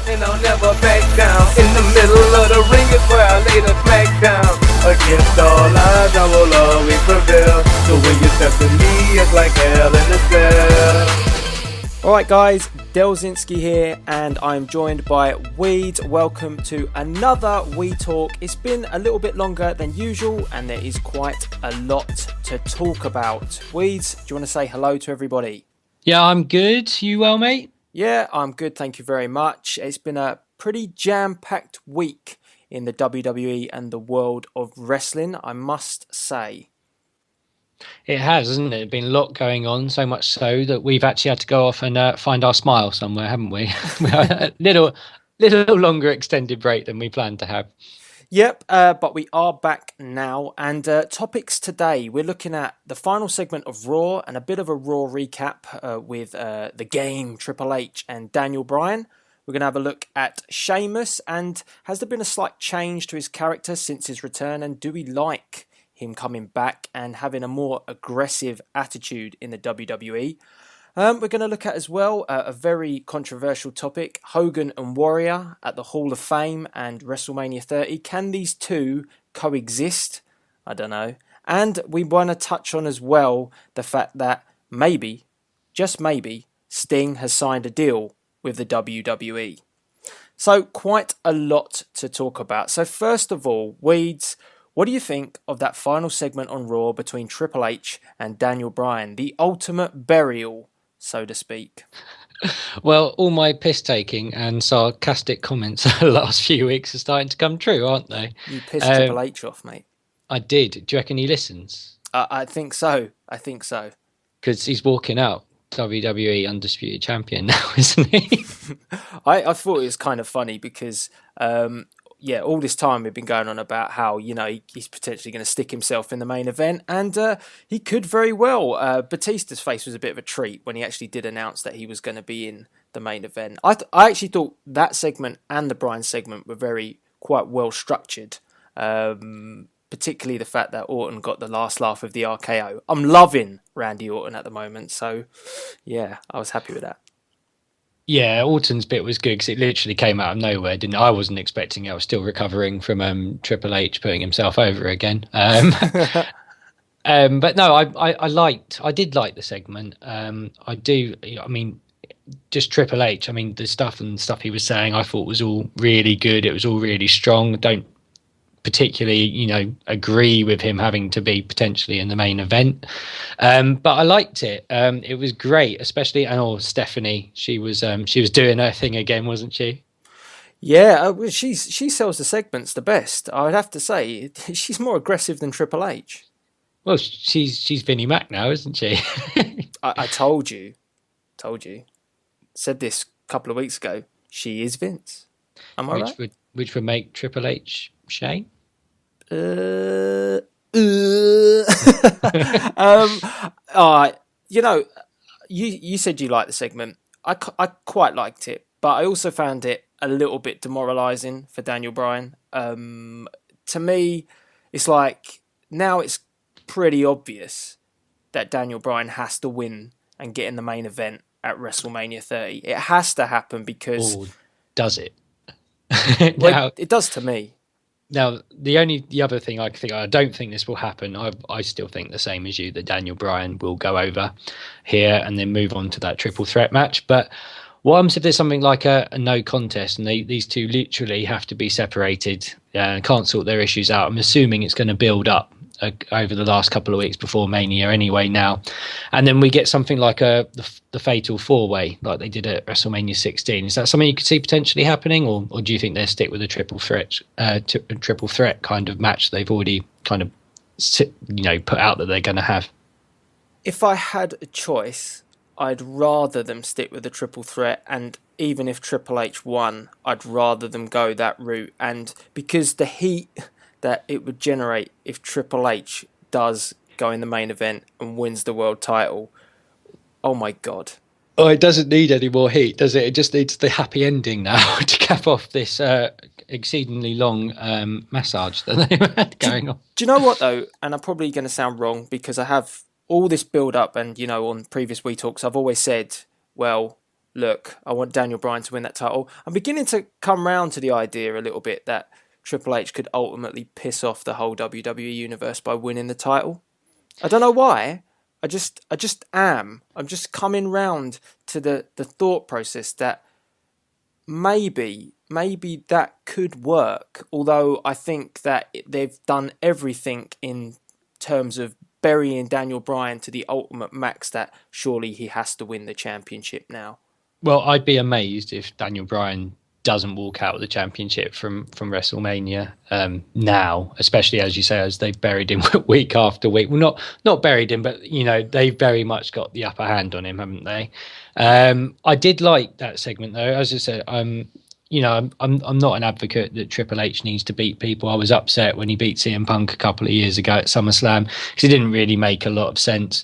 and I'll never back down. In the middle of the ring is where I lay the smack down. Against all odds, I will always prevail. So when you step to me, it's like hell in a cell. Alright guys, Delzinski here, and I'm joined by Weeds. Welcome to another We Talk. It's been a little bit longer than usual, and there is quite a lot to talk about. Weeds, do you want to say hello to everybody? Yeah, I'm good. You well, mate? Yeah, I'm good, thank you very much. It's been a pretty jam-packed week in the WWE and the world of wrestling, I must say. It has, hasn't it? Been a lot going on, so much so that we've actually had to go off and find our smile somewhere, haven't we? We had a little longer extended break than we planned to have. Yep, but we are back now, and topics today, we're looking at the final segment of Raw and a bit of a Raw recap with the Game, Triple H and Daniel Bryan. We're going to have a look at Sheamus, and has there been a slight change to his character since his return, and do we like him coming back and having a more aggressive attitude in the WWE? We're going to look at as well a very controversial topic, Hogan and Warrior at the Hall of Fame and Wrestlemania 30. Can these two coexist? I don't know. And we want to touch on as well the fact that maybe, just maybe, Sting has signed a deal with the WWE. So quite a lot to talk about. So first of all, Weeds, what do you think of that final segment on Raw between Triple H and Daniel Bryan? The ultimate burial, so to speak. Well, all my piss-taking and sarcastic comments the last few weeks are starting to come true, aren't they? You pissed Triple H off, mate. I did. Do you reckon he listens? I think so. Because he's walking out WWE Undisputed Champion now, isn't he? I thought it was kind of funny because... all this time we've been going on about how, he's potentially going to stick himself in the main event, and he could very well. Batista's face was a bit of a treat when he actually did announce that he was going to be in the main event. I actually thought that segment and the Bryan segment were quite well structured, particularly the fact that Orton got the last laugh of the RKO. I'm loving Randy Orton at the moment, so yeah, I was happy with that. Yeah, Orton's bit was good because it literally came out of nowhere, didn't it? I wasn't expecting it. I was still recovering from Triple H putting himself over again. But no, I did like the segment. Just Triple H. I mean, the stuff he was saying, I thought was all really good. It was all really strong. Don't particularly, agree with him having to be potentially in the main event. But I liked it. It was great, especially, and Stephanie, she was doing her thing again, wasn't she? Yeah, she sells the segments the best. I would have to say, she's more aggressive than Triple H. Well, she's Vinnie Mac now, isn't she? I told you. Said this a couple of weeks ago. She is Vince. Am I right? Which would make Triple H Shane? You said you liked the segment. I quite liked it, but I also found it a little bit demoralising for Daniel Bryan. To me, it's like now it's pretty obvious that Daniel Bryan has to win and get in the main event at WrestleMania 30. It has to happen because... Or does it? Well, it does to me. Now, the other thing I don't think this will happen. I still think the same as you, that Daniel Bryan will go over here and then move on to that triple threat match. But what happens if there's something like a no contest and these two literally have to be separated and can't sort their issues out? I'm assuming it's going to build up over the last couple of weeks before Mania anyway now. And then we get something like the Fatal 4-Way like they did at WrestleMania 16. Is that something you could see potentially happening, or do you think they'll stick with a triple threat kind of match they've already kind of put out that they're going to have? If I had a choice, I'd rather them stick with the triple threat, and even if Triple H won, I'd rather them go that route, and because the heat that it would generate if Triple H does go in the main event and wins the world title. Oh my God. Oh, it doesn't need any more heat, does it? It just needs the happy ending now to cap off this exceedingly long massage that they've had going on. Do you know what, though? And I'm probably going to sound wrong because I have all this build-up and, on previous We Talks, I've always said, well, look, I want Daniel Bryan to win that title. I'm beginning to come round to the idea a little bit that Triple H could ultimately piss off the whole WWE universe by winning the title. I don't know why. I just am. I'm just coming round to the thought process that maybe that could work. Although I think that they've done everything in terms of burying Daniel Bryan to the ultimate max that surely he has to win the championship now. Well, I'd be amazed if Daniel Bryan doesn't walk out with the championship from WrestleMania now, especially as you say, as they've buried him week after week. Well, not buried him, but they've very much got the upper hand on him, haven't they? I did like that segment though. As I said, I'm not an advocate that Triple H needs to beat people. I was upset when he beat CM Punk a couple of years ago at SummerSlam because it didn't really make a lot of sense.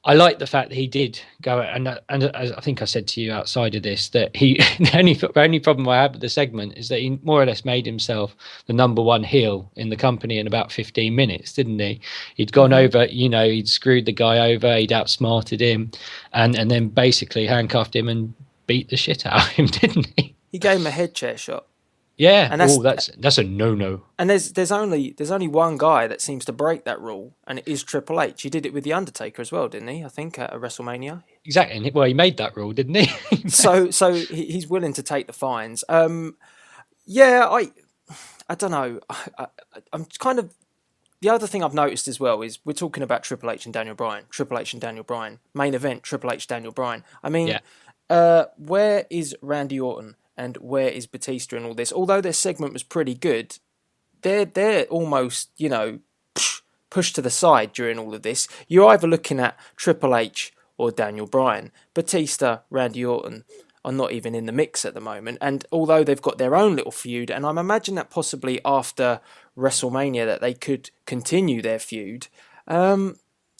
I like the fact that he did go, and as I think I said to you outside of this, that the only problem I had with the segment is that he more or less made himself the number one heel in the company in about 15 minutes, didn't he? He'd gone over, he'd screwed the guy over, he'd outsmarted him, and then basically handcuffed him and beat the shit out of him, didn't he? He gave him a head chair shot. Yeah, and that's a no-no. And there's only one guy that seems to break that rule, and it is Triple H. He did it with the Undertaker as well, didn't he? I think at WrestleMania. Exactly. Well, he made that rule, didn't he? so he's willing to take the fines. Yeah, I don't know. I'm kind of. The other thing I've noticed as well is we're talking about Triple H and Daniel Bryan. Triple H and Daniel Bryan. Main event, Triple H, Daniel Bryan. I mean, where is Randy Orton? And where is Batista in all this? Although their segment was pretty good, they're almost, pushed to the side during all of this. You're either looking at Triple H or Daniel Bryan. Batista, Randy Orton are not even in the mix at the moment. And although they've got their own little feud, and I'm imagining that possibly after WrestleMania that they could continue their feud,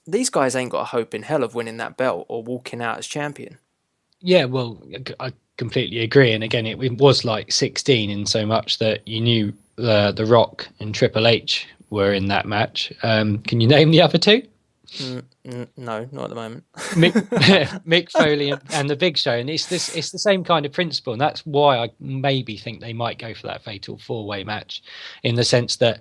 these guys ain't got a hope in hell of winning that belt or walking out as champion. Yeah, well, I completely agree. And again, it was like 16 in so much that you knew The Rock and Triple H were in that match. Can you name the other two? No, not at the moment. Mick Foley and the Big Show, and it's the same kind of principle, and that's why I maybe think they might go for that fatal four-way match, in the sense that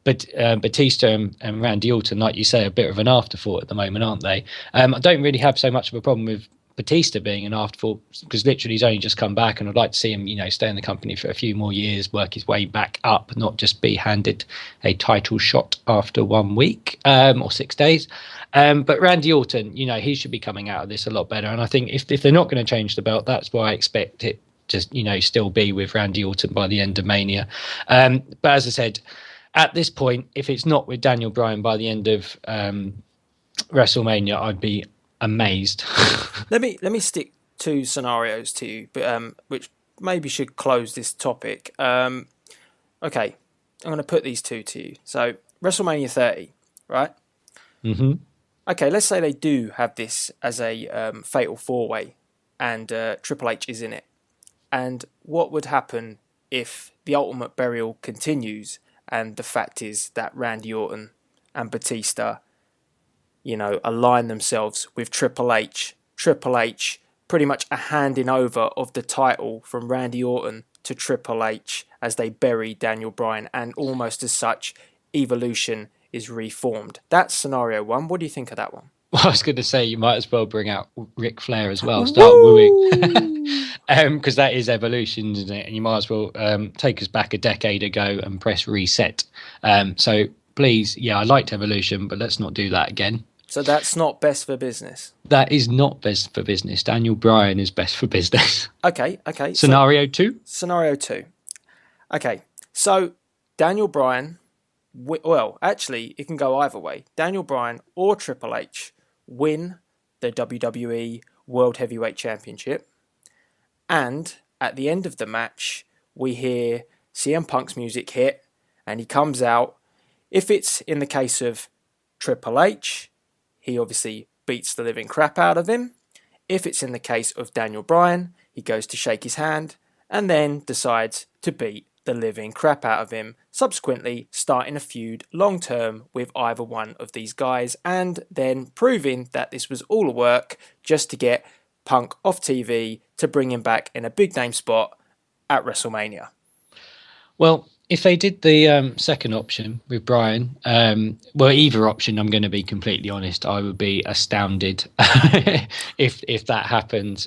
but Batista and Randy Orton, like you say, are a bit of an afterthought at the moment, aren't they? I don't really have so much of a problem with Batista being an afterthought, because literally he's only just come back, and I'd like to see him, stay in the company for a few more years, work his way back up, not just be handed a title shot after 1 week or 6 days. But Randy Orton, he should be coming out of this a lot better. And I think if they're not going to change the belt, that's why I expect it to, still be with Randy Orton by the end of Mania. But as I said, at this point, if it's not with Daniel Bryan by the end of WrestleMania, I'd be amazed. Let me stick two scenarios to you, but which maybe should close this topic. Okay, I'm going to put these two to you. So WrestleMania 30, right? Mm-hmm. Okay, let's say they do have this as a fatal four-way, and Triple H is in it. And what would happen if the Ultimate Burial continues, and the fact is that Randy Orton and Batista, align themselves with Triple H. Triple H, pretty much a handing over of the title from Randy Orton to Triple H as they bury Daniel Bryan, and almost as such, Evolution is reformed. That's scenario one. What do you think of that one? Well, I was going to say you might as well bring out Ric Flair as well. Start wooing. Because that is Evolution, isn't it? And you might as well take us back a decade ago and press reset. So please, I liked Evolution, but let's not do that again. So that's not best for business? That is not best for business. Daniel Bryan is best for business. Okay. Scenario two? Scenario two. Okay, so Daniel Bryan, well, actually, it can go either way. Daniel Bryan or Triple H win the WWE World Heavyweight Championship. And at the end of the match, we hear CM Punk's music hit, and he comes out. If it's in the case of Triple H, he obviously beats the living crap out of him. If it's in the case of Daniel Bryan, he goes to shake his hand and then decides to beat the living crap out of him, subsequently starting a feud long term with either one of these guys, and then proving that this was all a work just to get Punk off TV to bring him back in a big name spot at WrestleMania? Well, if they did the second option with Bryan, well, either option, I'm going to be completely honest, I would be astounded if that happened.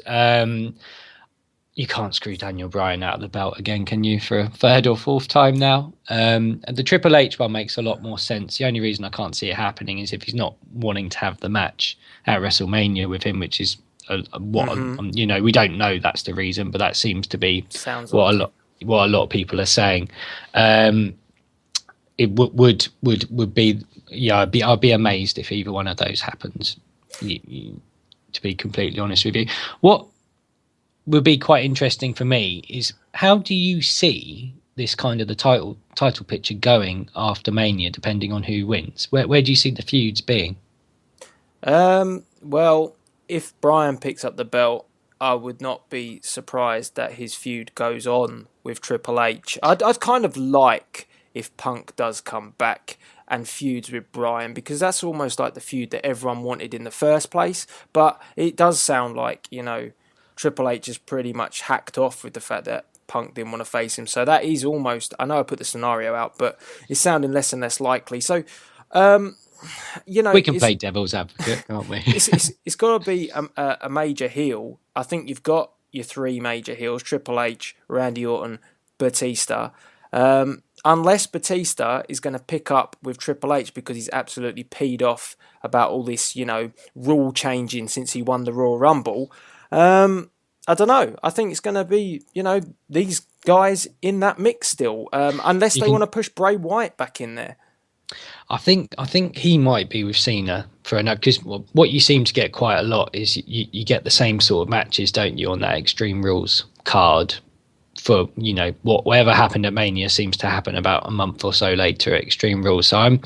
You can't screw Daniel Bryan out of the belt again, can you, for a third or fourth time now? And the Triple H one makes a lot more sense. The only reason I can't see it happening is if he's not wanting to have the match at WrestleMania with him, which is we don't know that's the reason, but that seems to be what a lot of people are saying. It would be, I'd be amazed if either one of those happens. To be completely honest with you, what would be quite interesting for me is how do you see this kind of the title picture going after Mania, depending on who wins? Where do you see the feuds being? Well, if Bryan picks up the belt, I would not be surprised that his feud goes on with Triple H. I'd kind of like if Punk does come back and feuds with Bryan, because that's almost like the feud that everyone wanted in the first place. But it does sound like, Triple H is pretty much hacked off with the fact that Punk didn't want to face him. So that is almost, I know I put the scenario out, but it's sounding less and less likely. So, we can play devil's advocate, can't we? it's got to be a major heel. I think you've got your three major heels: Triple H, Randy Orton, Batista. Unless Batista is going to pick up with Triple H because he's absolutely peed off about all this, rule changing since he won the Royal Rumble. I don't know. I think it's going to be, these guys in that mix still, unless they want to push Bray Wyatt back in there. I think he might be with Cena for enough, because what you seem to get quite a lot is you get the same sort of matches, don't you, on that Extreme Rules card. For whatever happened at Mania seems to happen about a month or so later at Extreme Rules. So I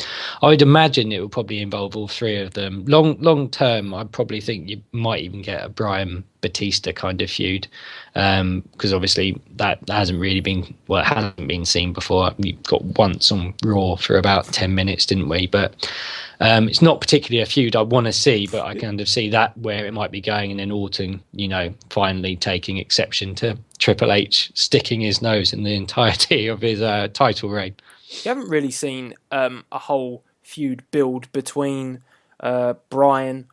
would imagine it will probably involve all three of them. Long term, I probably think you might even get a Bryan Batista kind of feud, because obviously that hasn't really been it hasn't been seen before. We got once on Raw for about 10 minutes, didn't we? But it's not particularly a feud I want to see, but I kind of see that where it might be going, and then Orton, finally taking exception to Triple H sticking his nose in the entirety of his title reign. You haven't really seen a whole feud build between Bryan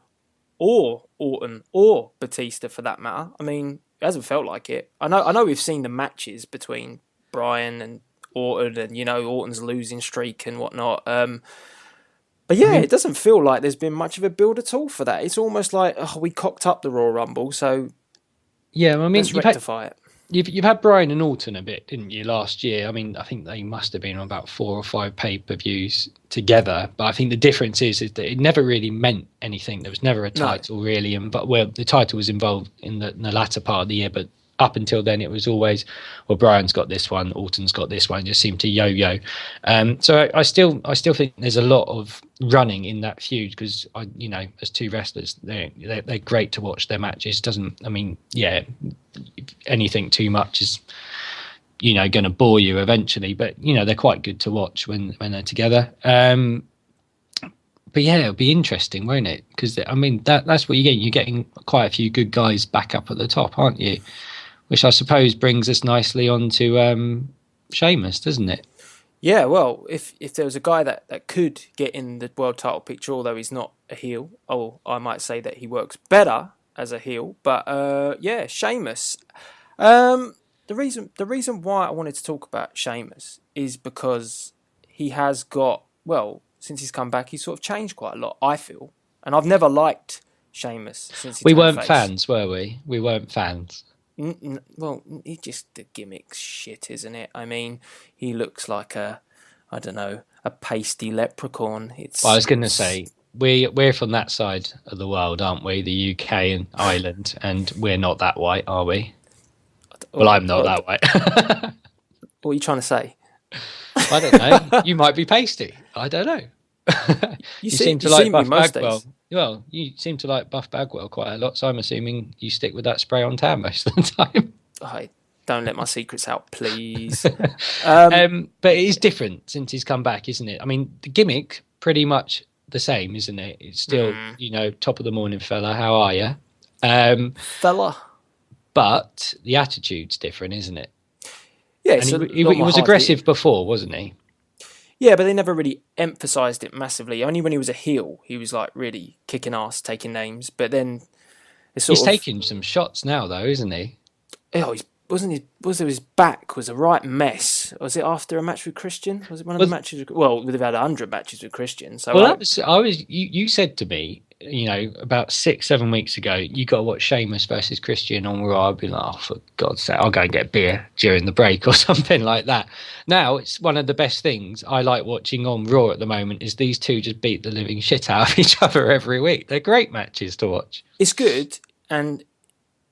or Orton or Batista, for that matter. I mean, it hasn't felt like it. I know we've seen the matches between Bryan and Orton, and Orton's losing streak and whatnot. But yeah, it doesn't feel like there's been much of a build at all for that. It's almost like we cocked up the Royal Rumble, so let's rectify it. You've had Bryan and Orton a bit, didn't you, last year? I mean, I think they must have been on about 4 or 5 pay-per-views together. But I think the difference is that it never really meant anything. There was never a title really, the title was involved in the latter part of the year. But up until then, it was always, Bryan's got this one, Orton's got this one. It just seemed to yo-yo. So I still think there's a lot of running in that feud, because as two wrestlers, they're great to watch their matches. Anything too much is going to bore you eventually, but they're quite good to watch when they're together. But yeah, it'll be interesting, won't it? Because that's what you get. You're getting quite a few good guys back up at the top, aren't you? Which I suppose brings us nicely on to Sheamus, doesn't it? Yeah, well, if there was a guy that could get in the world title picture, although he's not a heel, I might say that he works better as a heel. But Sheamus. The reason why I wanted to talk about Sheamus is because he has got, since he's come back, he's sort of changed quite a lot, I feel. And I've never liked Sheamus since he We turned weren't face. fans, were we? We weren't fans. Well, he just, the gimmick's shit, isn't it? I mean, he looks like a pasty leprechaun. I was going to say, we're from that side of the world, aren't we? The UK and Ireland, and we're not that white, are we? Well, I'm not that white. What are you trying to say? I don't know. You might be pasty. I don't know. You seem to like Buff Bagwell. Well, you seem to like Buff Bagwell quite a lot, so I'm assuming you stick with that spray on tan most of the time. Don't let my secrets out, please. But it is different since he's come back, isn't it? I mean, the gimmick pretty much the same, isn't it? It's still, top of the morning, fella. How are you? Fella. But the attitude's different, isn't it? Yeah, and he was aggressive before, wasn't he? Yeah, but they never really emphasised it massively. Only when he was a heel, he was like really kicking ass, taking names. But then he's taking some shots now, though, isn't he? Oh, his back was a right mess. Was it after a match with Christian? Was it one of the matches? Well, we've had 100 matches with Christian. So you said to me, about 6-7 weeks ago, you got to watch Sheamus versus Christian on Raw. I'd be like, oh, for God's sake, I'll go and get a beer during the break or something like that. Now, it's one of the best things I like watching on Raw at the moment is these two just beat the living shit out of each other every week. They're great matches to watch. It's good, and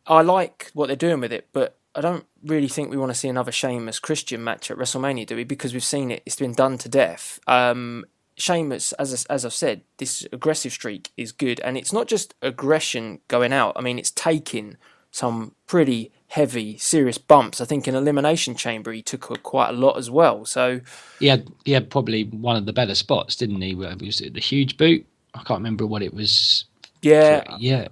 I like what they're doing with it, but I don't really think we want to see another Sheamus Christian match at WrestleMania, do we? Because we've seen it; it's been done to death. Sheamus, as I've said, this aggressive streak is good, and it's not just aggression going out. I mean, it's taking some pretty heavy, serious bumps. I think in Elimination Chamber he took quite a lot as well. So he had probably one of the better spots, didn't he? Was it the huge boot? I can't remember what it was. Yeah,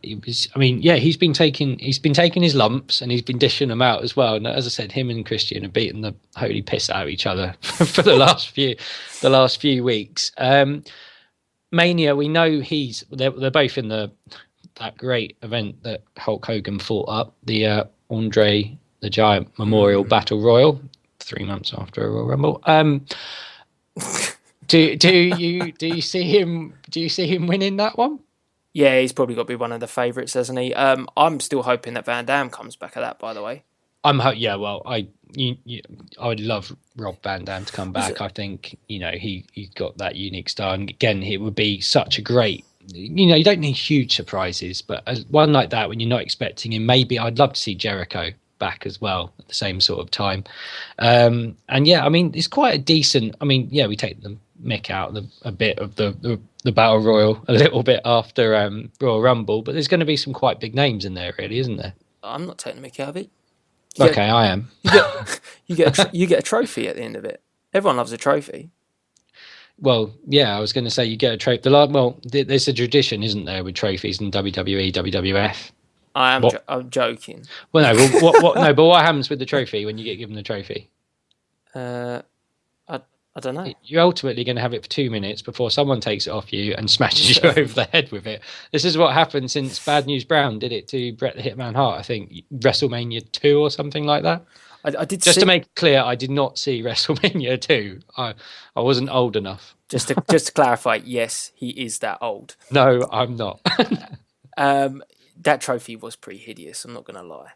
it was. I mean, yeah, he's been taking his lumps and he's been dishing them out as well. And as I said, him and Christian have beaten the holy piss out of each other for the last few weeks. Mania, we know they're both in that great event that Hulk Hogan fought up, the Andre the Giant Memorial Battle Royal, 3 months after a Royal Rumble. Do you see him winning that one? Yeah, he's probably got to be one of the favourites, hasn't he? I'm still hoping that Van Dam comes back at that, by the way. I would love Rob Van Dam to come back. I think, he's got that unique style. And again, it would be such a great, you don't need huge surprises, but one like that when you're not expecting him, maybe I'd love to see Jericho back as well at the same sort of time. And yeah, I mean, it's quite a decent, we take the mick out a bit of the Battle Royal a little bit after Royal Rumble, but there's going to be some quite big names in there, really, isn't there? I'm not taking the mick out of it. I am. You get a trophy at the end of it. Everyone loves a trophy. Well, yeah, I was going to say you get a trophy. There's a tradition, isn't there, with trophies in WWE, WWF? I'm joking. Well, no. But what happens with the trophy when you get given the trophy? I don't know. You're ultimately going to have it for 2 minutes before someone takes it off you and smashes you over the head with it. This is what happened since Bad News Brown did it to Bret the Hitman Hart, I think, WrestleMania 2 or something like that. I did. Just to make it clear, I did not see WrestleMania 2. I wasn't old enough. Just to clarify, yes, he is that old. No, I'm not. That trophy was pretty hideous, I'm not going to lie.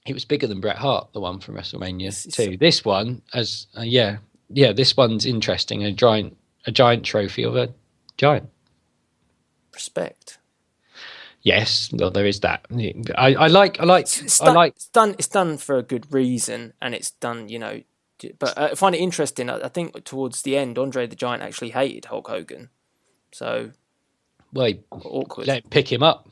It was bigger than Bret Hart, the one from WrestleMania 2. This one, this one's interesting. A giant trophy of a giant. Respect. Yes, well, there is that. It's done for a good reason, and it's done, But I find it interesting. I think towards the end, Andre the Giant actually hated Hulk Hogan. So, awkward. Let him pick him up.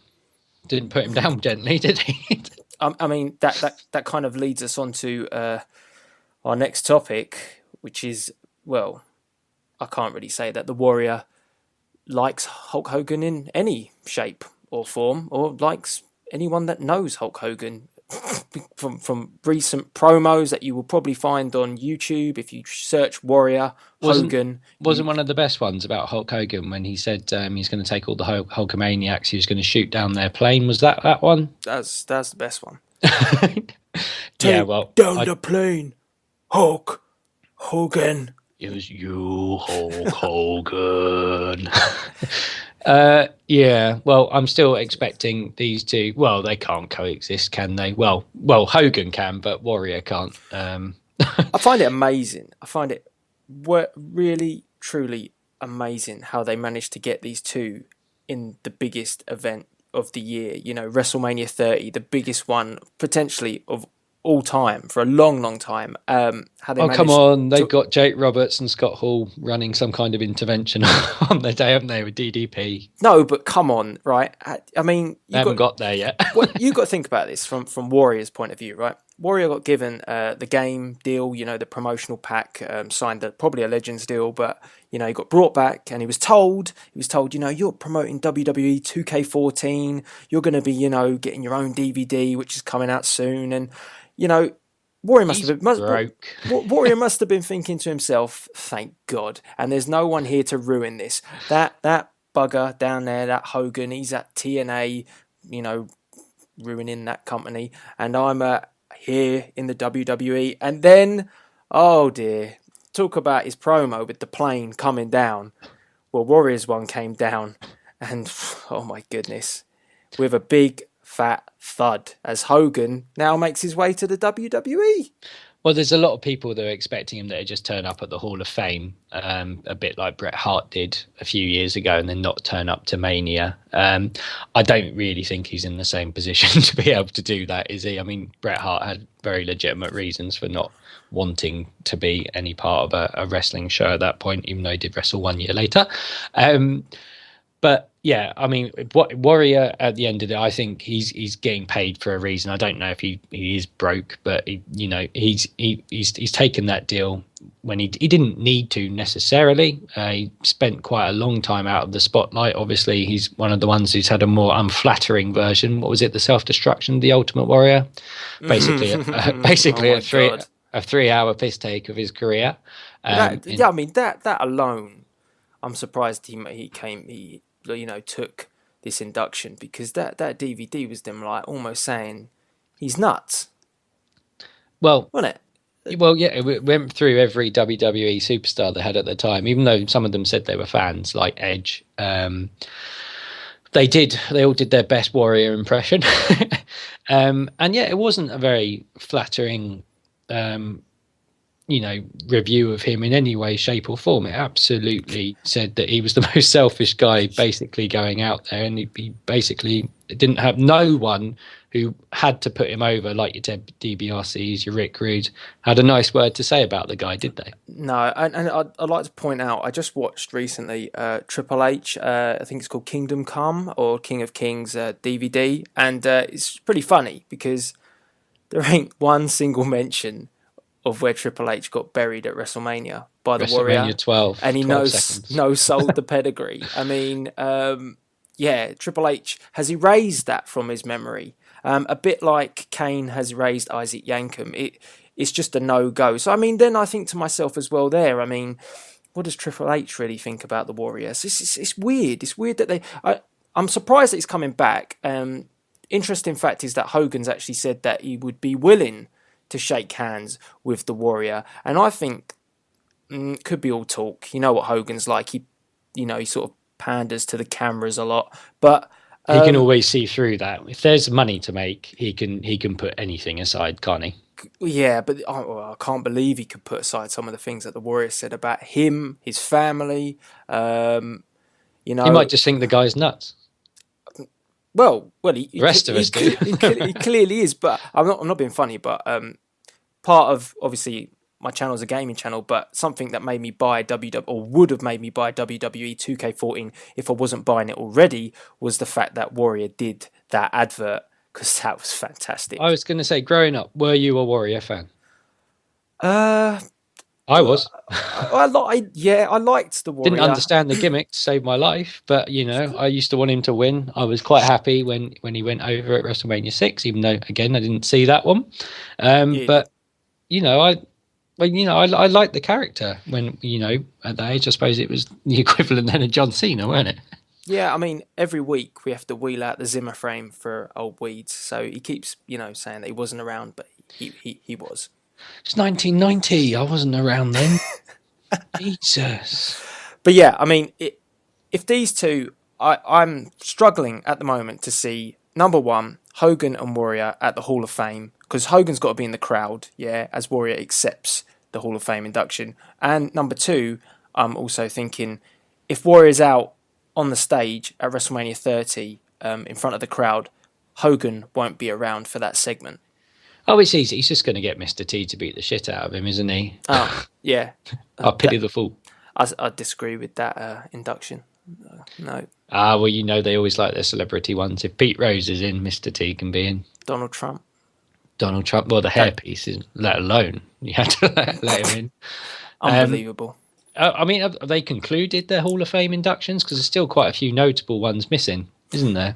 Didn't put him down gently, did he? I mean, that kind of leads us on to our next topic, which is, well, I can't really say that the Warrior likes Hulk Hogan in any shape or form, or likes anyone that knows Hulk Hogan. From recent promos that you will probably find on YouTube if you search Warrior Hogan. Wasn't one of the best ones about Hulk Hogan when he said he's going to take all the Hulkamaniacs, he was going to shoot down their plane? Was that one? That's the best one. Yeah, well, down the plane, Hulk Hogan. It was you, Hulk Hogan. Yeah, well, I'm still expecting these two. Well, they can't coexist, can they? Well, Hogan can, but Warrior can't. I find it amazing. I find it really, truly amazing how they managed to get these two in the biggest event of the year. WrestleMania 30, the biggest one potentially of all time for a long, long time. Come on, they've got Jake Roberts and Scott Hall running some kind of intervention on their day, haven't they, with DDP? No, but come on, right? I mean, they haven't got there yet. You've got to think about this from Warrior's point of view, right? Warrior got given the game deal, the promotional pack, signed probably a Legends deal, but he got brought back and he was told, you're promoting WWE 2K14, you're going to be, getting your own DVD, which is coming out soon, and Warrior Warrior must have been thinking to himself, thank God, and there's no one here to ruin this. That bugger down there, that Hogan, he's at TNA, ruining that company, and I'm here in the WWE. And then, oh dear, talk about his promo with the plane coming down. Well, Warriors one came down, and oh my goodness, with a big fat thud, as Hogan now makes his way to the WWE. Well, there's a lot of people that are expecting him to just turn up at the Hall of Fame, a bit like Bret Hart did a few years ago, and then not turn up to Mania. I don't really think he's in the same position to be able to do that, is he? I mean, Bret Hart had very legitimate reasons for not wanting to be any part of a wrestling show at that point, even though he did wrestle 1 year later. But yeah, I mean, Warrior at the end of it, I think he's getting paid for a reason. I don't know if he is broke, but he's taken that deal when he didn't need to necessarily. He spent quite a long time out of the spotlight. Obviously, he's one of the ones who's had a more unflattering version. What was it? The self-destruction of the Ultimate Warrior, basically, a 3-hour piss take of his career. That alone, I'm surprised he took this induction, because that DVD was them like almost saying he's nuts. Well, wasn't it? Well, yeah, it went through every WWE superstar they had at the time, even though some of them said they were fans, like Edge. They all did their best Warrior impression. And yeah, it wasn't a very flattering review of him in any way, shape or form. It absolutely said that he was the most selfish guy basically going out there, and he basically didn't have no one who had to put him over, like your DBRCs, your Rick Rude, had a nice word to say about the guy, did they? No, and I'd like to point out, I just watched recently Triple H, I think it's called Kingdom Come, or King of Kings DVD, and it's pretty funny, because there ain't one single mention of where Triple H got buried at WrestleMania by the Warrior. WrestleMania 12. And he sold the pedigree. I mean, Triple H has erased that from his memory. A bit like Kane has erased Isaac Yankem. It's just a no-go. So, I mean, then I think to myself as well there, I mean, what does Triple H really think about the Warriors? It's weird. It's weird that I'm surprised that he's coming back. Interesting fact is that Hogan's actually said that he would be willing to shake hands with the Warrior, and I think could be all talk. You know what Hogan's like. He sort of panders to the cameras a lot, but he can always see through that. If there's money to make, he can put anything aside, can't he? Yeah, but I can't believe he could put aside some of the things that the Warrior said about him, his family. He might just think the guy's nuts. Well, the rest of us do. He clearly is, but I'm not being funny. But part of, obviously, my channel is a gaming channel, but something that made me buy would have made me buy WWE 2K14 if I wasn't buying it already, was the fact that Warrior did that advert, because that was fantastic. I was going to say, growing up, were you a Warrior fan? I was. I liked the Warrior. Didn't understand the gimmick to save my life, but I used to want him to win. I was quite happy when he went over at WrestleMania 6, even though again I didn't see that one. But I liked the character when at that age. I suppose it was the equivalent then of John Cena, weren't it? Yeah, I mean, every week we have to wheel out the Zimmer frame for old weeds. So he keeps saying that he wasn't around, but he was. It's 1990. I wasn't around then. Jesus. But yeah, I mean, if these two, I'm struggling at the moment to see, number one, Hogan and Warrior at the Hall of Fame, because Hogan's got to be in the crowd, as Warrior accepts the Hall of Fame induction. And number two, I'm also thinking, if Warrior's out on the stage at WrestleMania 30 in front of the crowd, Hogan won't be around for that segment. Oh, it's easy. He's just going to get Mr. T to beat the shit out of him, isn't he? Oh, yeah. I pity the fool. I disagree with that induction. No. Well, they always like their celebrity ones. If Pete Rose is in, Mr. T can be in. Donald Trump. Donald Trump. Well, the hairpiece is, let alone you had to let him in. Unbelievable. I mean, have they concluded their Hall of Fame inductions? Because there's still quite a few notable ones missing, isn't there?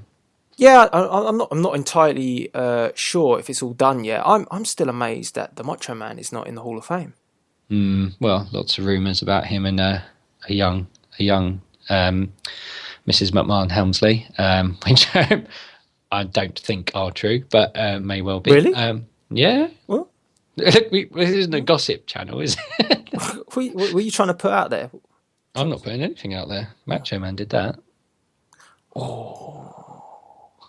Yeah, I'm not entirely sure if it's all done yet. I'm still amazed that the Macho Man is not in the Hall of Fame. Well, lots of rumours about him and a young Mrs. McMahon Helmsley, which I don't think are true, but may well be. Really? Yeah. What? This isn't a gossip channel, is it? What were you trying to put out there? I'm not putting anything out there. Macho Man did that. Oh,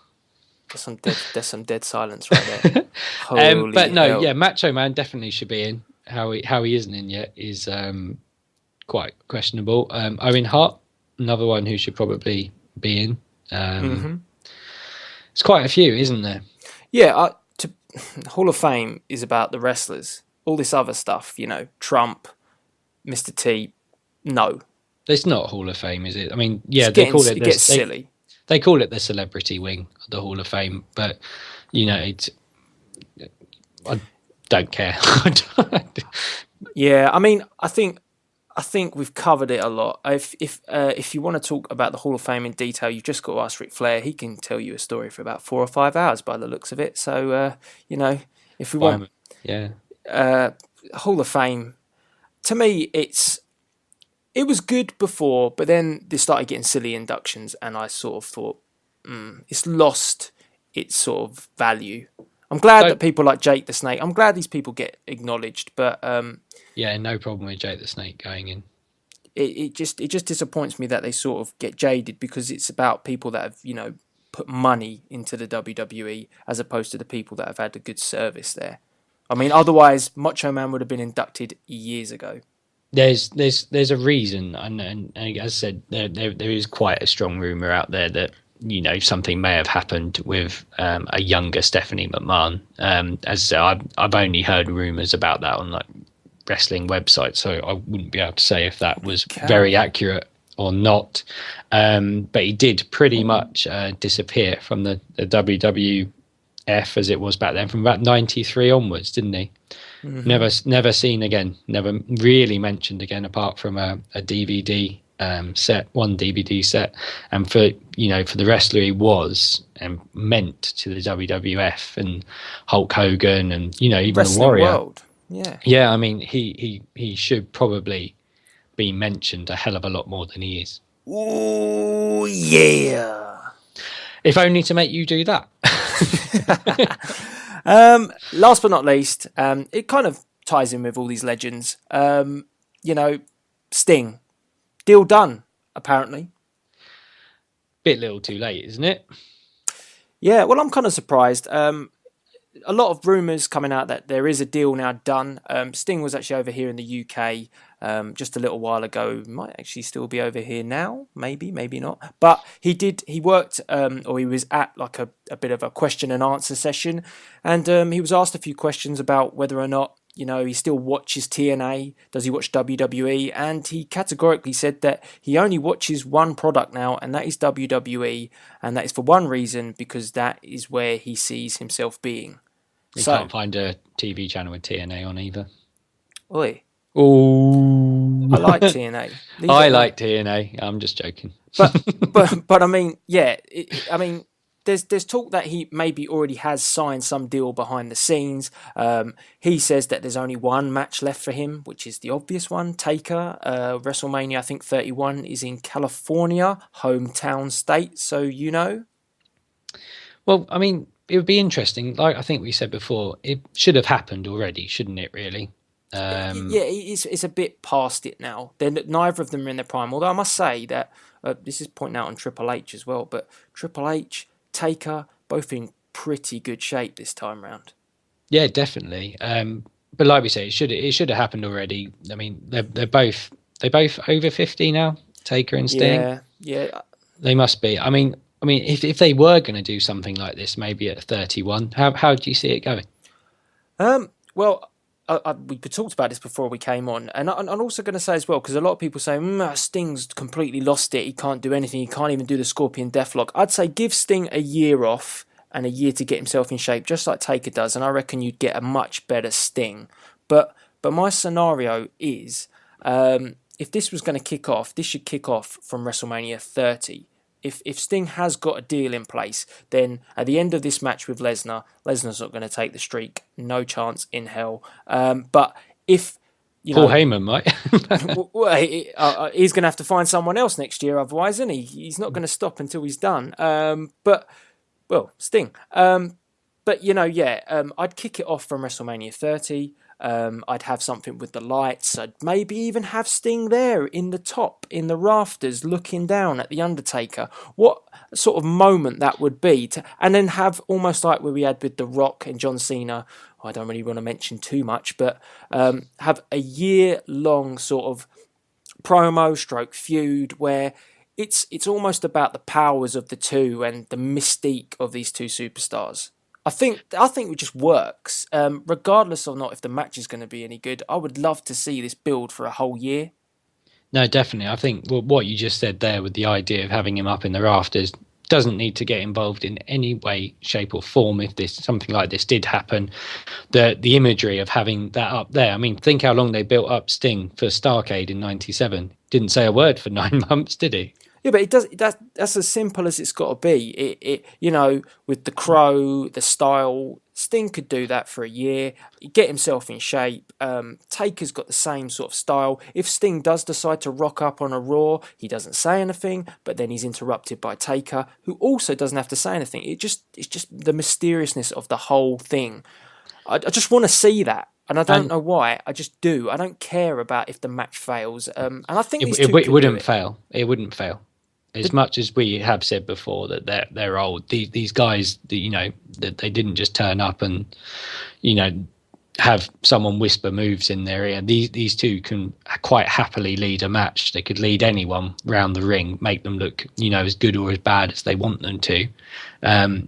there's some dead silence right there. Holy but no, hell. yeah, Macho Man definitely should be in. How he isn't in yet is quite questionable. Owen Hart, another one who should probably be in. It's quite a few, isn't there? Yeah, Hall of Fame is about the wrestlers. All this other stuff, Trump, Mr. T, no. It's not Hall of Fame, is it? I mean, yeah, it gets silly. They call it the celebrity wing of the Hall of Fame, but I don't care. Yeah, I mean, I think we've covered it a lot. If you want to talk about the Hall of Fame in detail, you've just got to ask Ric Flair. He can tell you a story for about 4 or 5 hours by the looks of it. So if we want, Hall of Fame, to me, it was good before, but then they started getting silly inductions, and I sort of thought, it's lost its sort of value. I'm glad that people like Jake the Snake, I'm glad these people get acknowledged, but yeah, no problem with Jake the Snake going in. It just disappoints me that they sort of get jaded, because it's about people that have put money into the WWE as opposed to the people that have had a good service there. I mean, otherwise Macho Man would have been inducted years ago. There's a reason, and as I said, there is quite a strong rumor out there that something may have happened with a younger Stephanie McMahon. As I said, I've only heard rumors about that on like wrestling websites, so I wouldn't be able to say if that was very accurate or not. But he did pretty much disappear from the WWF as it was back then, from about 93 onwards, didn't he? Mm-hmm. Never seen again, never really mentioned again, apart from a DVD set, one DVD set. And for the wrestler he was and meant to the WWF and Hulk Hogan and even Wrestling the Warrior world. Yeah, I mean he should probably be mentioned a hell of a lot more than he is. Oh yeah. If only to make you do that. Last but not least, it kind of ties in with all these legends. Sting, deal done, apparently. Bit little too late, isn't it? Yeah, well, I'm kind of surprised. A lot of rumours coming out that there is a deal now done. Sting was actually over here in the UK just a little while ago. Might actually still be over here now. Maybe not. But he worked, or he was at like a bit of a question and answer session. And he was asked a few questions about whether or not, he still watches TNA. Does he watch WWE? And he categorically said that he only watches one product now, and that is WWE. And that is for one reason, because that is where he sees himself being. You can't find a TV channel with TNA on either. Oi. Oh, I like TNA. I like TNA. I'm just joking. But I mean, yeah. There's talk that he maybe already has signed some deal behind the scenes. He says that there's only one match left for him, which is the obvious one, Taker. Wrestlemania, I think 31 is in California, hometown state. So Well, I mean, it would be interesting. Like I think we said before, it should have happened already, shouldn't it? Really. Yeah, it's a bit past it now. Neither of them are in their prime. Although I must say that this is pointing out on Triple H as well. But Triple H, Taker, both in pretty good shape this time round. Yeah, definitely. But like we say, it should have happened already. I mean, they're both over 50 now. Taker and Sting. Yeah. They must be. I mean, if they were going to do something like this, maybe at 31, how do you see it going? Well, we talked about this before we came on, and I'm also going to say as well, because a lot of people say Sting's completely lost it. He can't do anything. He can't even do the Scorpion Deathlock. I'd say give Sting a year off, and a year to get himself in shape, just like Taker does, and I reckon you'd get a much better Sting. But my scenario is, if this was going to kick off, this should kick off from WrestleMania 30. If Sting has got a deal in place, then at the end of this match with Lesnar, Lesnar's not going to take the streak. No chance in hell. But if Paul Heyman might. He's going to have to find someone else next year, otherwise, isn't he? He's not going to stop until he's done. Sting. But I'd kick it off from WrestleMania 30. I'd have something with the lights. I'd maybe even have Sting there in the top, in the rafters, looking down at The Undertaker. What sort of moment that would be. And then have almost like what we had with The Rock and John Cena. I don't really want to mention too much, but have a year-long sort of promo stroke feud where it's almost about the powers of the two and the mystique of these two superstars. I think it just works. Regardless of not if the match is going to be any good, I would love to see this build for a whole year. No, definitely. I think what you just said there with the idea of having him up in the rafters doesn't need to get involved in any way, shape or form. If something like this did happen, the imagery of having that up there. I mean, think how long they built up Sting for Starrcade in '97. Didn't say a word for 9 months, did he? Yeah, but it does. That's as simple as it's got to be. It with the Crow, the style, Sting could do that for a year, get himself in shape. Taker's got the same sort of style. If Sting does decide to rock up on a Raw, he doesn't say anything, but then he's interrupted by Taker, who also doesn't have to say anything. It's just the mysteriousness of the whole thing. I just want to see that. And I don't know why. I just do. I don't care about if the match fails. And I think it wouldn't fail. It wouldn't fail. As much as we have said before that they're old, these guys, that they didn't just turn up and, have someone whisper moves in their ear. These two can quite happily lead a match. They could lead anyone round the ring, make them look, as good or as bad as they want them to.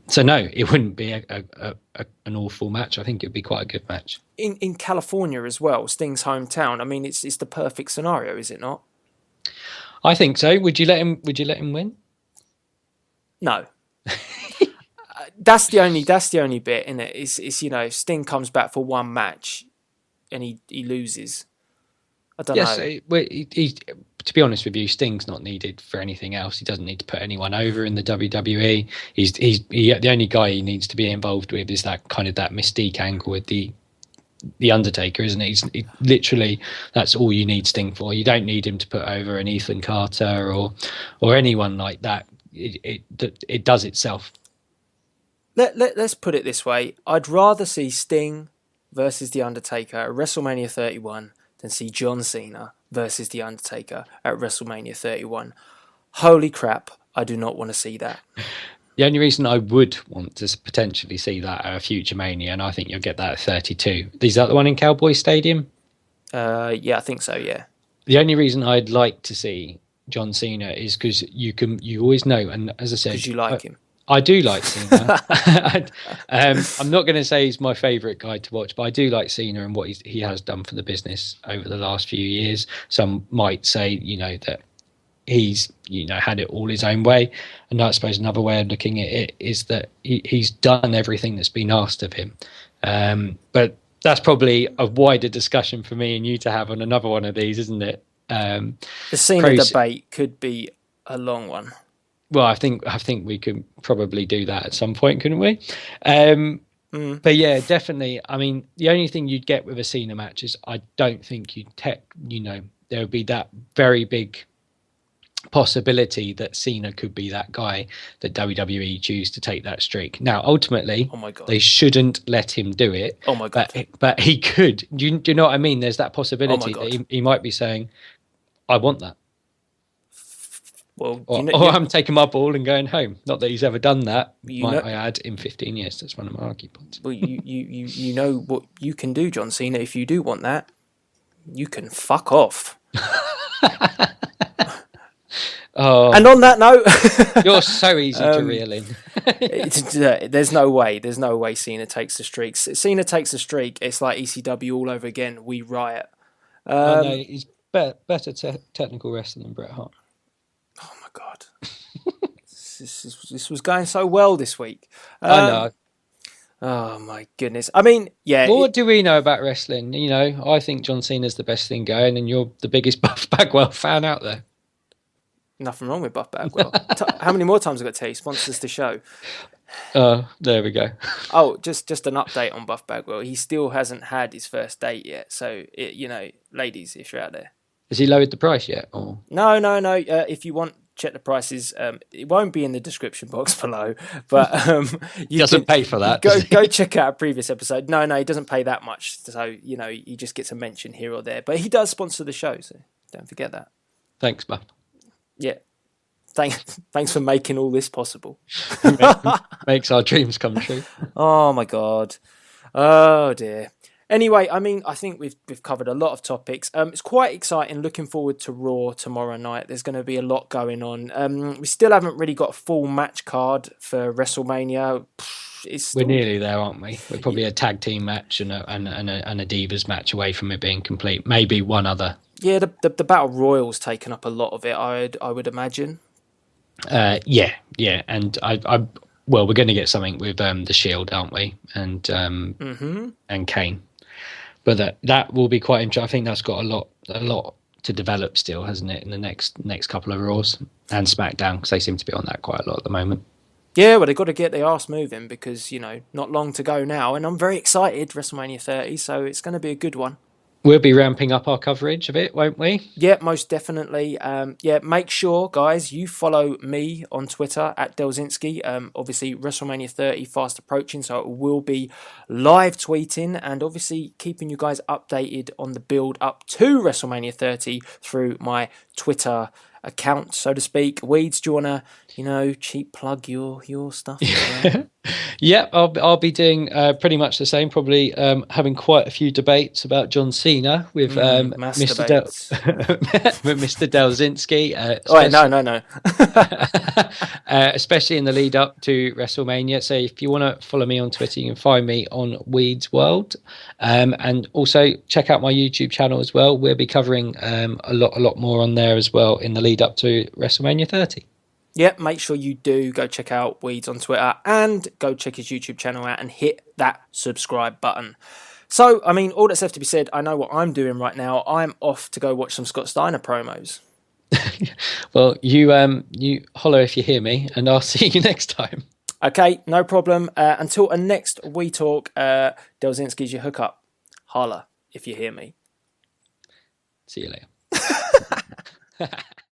So no, it wouldn't be an awful match. I think it'd be quite a good match. In California as well, Sting's hometown. I mean, it's the perfect scenario, is it not? I think so. Would you let him win? No. That's the only bit, isn't it? It's if Sting comes back for one match and he loses. I don't know. Yes, to be honest with you, Sting's not needed for anything else. He doesn't need to put anyone over in the WWE. He's the only guy he needs to be involved with is that kind of that mystique angle with the Undertaker, isn't it? Literally, that's all you need Sting for. You don't need him to put over an Ethan Carter or anyone like that. It does itself. Let's put it this way. I'd rather see Sting versus The Undertaker at WrestleMania 31 than see John Cena versus The Undertaker at WrestleMania 31. Holy crap, I do not want to see that. The only reason I would want to potentially see that at a future Mania, and I think you'll get that at 32. Is that the one in Cowboy Stadium? Yeah, I think so, yeah. The only reason I'd like to see John Cena is because you always know, and as I said... Because you like him. I do like Cena. I'm not going to say he's my favourite guy to watch, but I do like Cena and what he has done for the business over the last few years. Some might say, that he's had it all his own way, and I suppose another way of looking at it is that he's done everything that's been asked of him, but that's probably a wider discussion for me and you to have on another one of these, isn't it? The Cena debate could be a long one. Well, I think we could probably do that at some point, couldn't we? But yeah, definitely. I mean, the only thing you'd get with a Cena match is I don't think there would be that very big possibility that Cena could be that guy that WWE choose to take that streak. Now, ultimately, they shouldn't let him do it. Oh my God! But he could. Do you know what I mean? There's that possibility that he might be saying, "I want that." Well, I'm taking my ball and going home. Not that he's ever done that. I add in 15 years. That's one of my arguments. Well, you know what you can do, John Cena. If you do want that, you can fuck off. And on that note, you're so easy to reel in. There's no way Cena takes the streak. Cena takes the streak. It's like ECW all over again. We riot. No, he's better technical wrestler than Bret Hart. Oh my God. this was going so well this week. I know. Oh my goodness! I mean, yeah. Well, what do we know about wrestling? You know, I think John Cena's the best thing going, and you're the biggest Buff Bagwell fan out there. Nothing wrong with Buff Bagwell. How many more times have I got to tell you? Sponsors the show. There we go. Oh, just an update on Buff Bagwell. He still hasn't had his first date yet. So, ladies, if you're out there. Has he lowered the price yet? Or? No. If you want, check the prices. It won't be in the description box below. But he doesn't pay for that. Go check out a previous episode. No, he doesn't pay that much. So, he just gets a mention here or there. But he does sponsor the show, so don't forget that. Thanks, Buff. Yeah. Thanks for making all this possible. Makes our dreams come true. Oh my God. Oh dear. Anyway, I mean, I think we've covered a lot of topics. It's quite exciting. Looking forward to Raw tomorrow night. There's going to be a lot going on. We still haven't really got a full match card for WrestleMania. We're nearly there, aren't we? We're probably a tag team match and a Divas match away from it being complete. Maybe one other. Yeah, the Battle Royal's taken up a lot of it. I would imagine. Yeah, and we're going to get something with the Shield, aren't we? And and Kane, but that will be quite interesting. I think that's got a lot to develop still, hasn't it? In the next couple of Raws and SmackDown, because they seem to be on that quite a lot at the moment. Yeah, well, they've got to get their arse moving because not long to go now, and I'm very excited. WrestleMania 30, so it's going to be a good one. We'll be ramping up our coverage of it, won't we? Yeah, most definitely. Make sure, guys, you follow me on Twitter at Delzinski. Obviously, WrestleMania 30 fast approaching, so it will be live tweeting and obviously keeping you guys updated on the build up to WrestleMania 30 through my Twitter account, so to speak. Weeds, do you want to, cheap plug your stuff? Yeah, I'll be doing pretty much the same. Probably having quite a few debates about John Cena with Mr. Delzinski. Especially in the lead up to WrestleMania. So if you want to follow me on Twitter, you can find me on Weeds World, and also check out my YouTube channel as well. We'll be covering a lot more on there as well in the lead up to WrestleMania 30. Yep, make sure you do go check out Weeds on Twitter and go check his YouTube channel out and hit that subscribe button. So, I mean, all that's left to be said, I know what I'm doing right now. I'm off to go watch some Scott Steiner promos. Well, you holler if you hear me, and I'll see you next time. Okay, no problem. Until next We Talk, Delzinski's your hookup. Holler if you hear me. See you later.